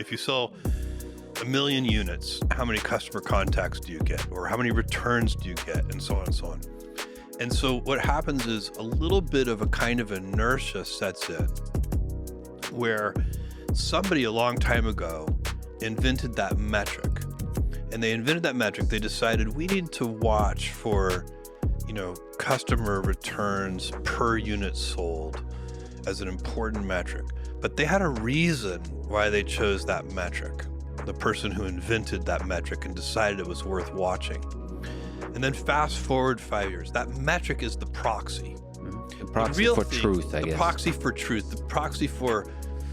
If you sell 1,000,000 units, how many customer contacts do you get? Or how many returns do you get? And so on and so on. And so what happens is a little bit of a kind of inertia sets in where somebody a long time ago invented that metric. And they invented that metric. They decided we need to watch for, customer returns per unit sold as an important metric. But they had a reason why they chose that metric. The person who invented that metric and decided it was worth watching. And then fast forward 5 years, that metric is the proxy. The proxy for truth, I guess. The proxy for truth, the proxy for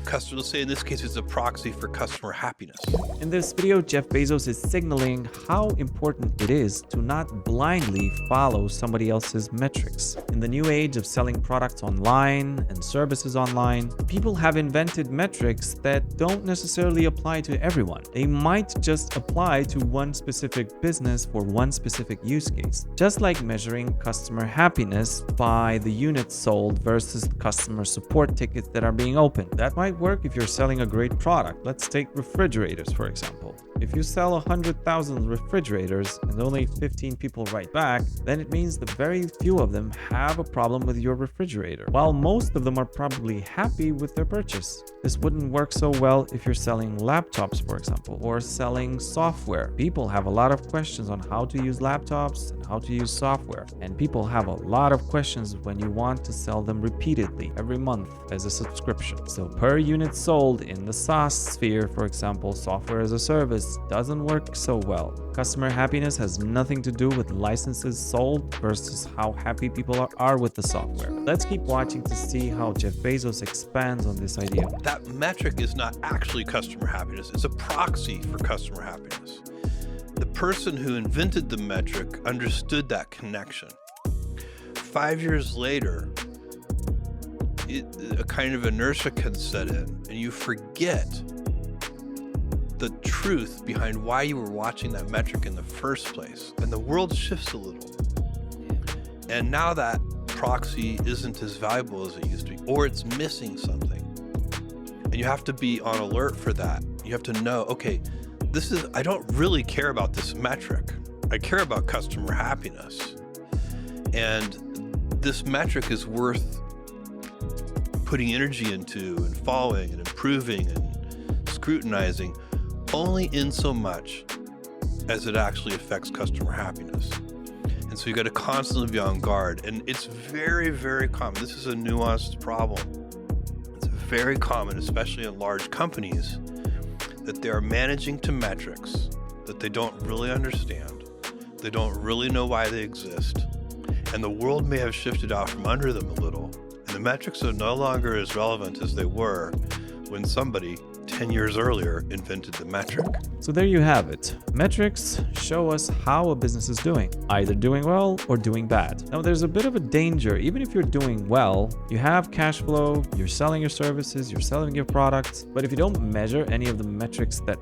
customer, let's say in this case, it's a proxy for customer happiness. In this video, Jeff Bezos is signaling how important it is to not blindly follow somebody else's metrics. In the new age of selling products online and services online, people have invented metrics that don't necessarily apply to everyone. They might just apply to one specific business for one specific use case. Just like measuring customer happiness by the units sold versus customer support tickets that are being opened. That might work if you're selling a great product. Let's take refrigerators, for example. If you sell 100,000 refrigerators and only 15 people write back, then it means that very few of them have a problem with your refrigerator, while most of them are probably happy with their purchase. This wouldn't work so well if you're selling laptops, for example, or selling software. People have a lot of questions on how to use laptops and how to use software. And people have a lot of questions when you want to sell them repeatedly every month as a subscription. So per unit sold in the SaaS sphere, for example, software as a service, doesn't work so well. Customer happiness has nothing to do with licenses sold versus how happy people are with the software. Let's keep watching to see how Jeff Bezos expands on this idea. That metric is not actually customer happiness. It's a proxy for customer happiness. The person who invented the metric understood that connection. 5 years later, a kind of inertia can set in, and you forget the truth behind why you were watching that metric in the first place. And the world shifts a little. And now that proxy isn't as valuable as it used to be, or it's missing something. And you have to be on alert for that. You have to know, okay, I don't really care about this metric. I care about customer happiness. And this metric is worth putting energy into and following and improving and scrutinizing only in so much as it actually affects customer happiness. And so you got to constantly be on guard. And it's very, very common. This is a nuanced problem. It's very common, especially in large companies, that they are managing to metrics that they don't really understand. They don't really know why they exist. And the world may have shifted out from under them a little. And the metrics are no longer as relevant as they were when somebody 10 years earlier invented the metric. So there you have it. Metrics show us how a business is doing, either doing well or doing bad. Now there's a bit of a danger. Even if you're doing well, you have cash flow, you're selling your services, you're selling your products, but if you don't measure any of the metrics that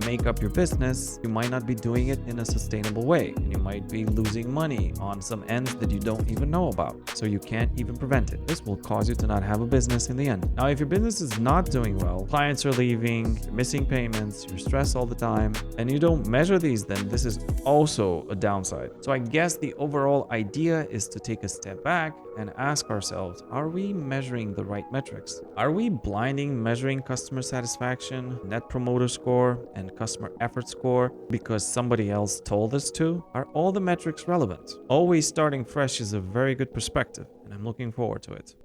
make up your business, you might not be doing it in a sustainable way, and you might be losing money on some ends that you don't even know about, so you can't even prevent it. This will cause you to not have a business in the end. Now, if your business is not doing well, clients are leaving, you're missing payments, you're stressed all the time, and you don't measure these, then this is also a downside. So I guess the overall idea is to take a step back and ask ourselves, are we measuring the right metrics? Are we blinding measuring customer satisfaction, net promoter score, and customer effort score because somebody else told us to? Are all the metrics relevant? Always starting fresh is a very good perspective, and I'm looking forward to it.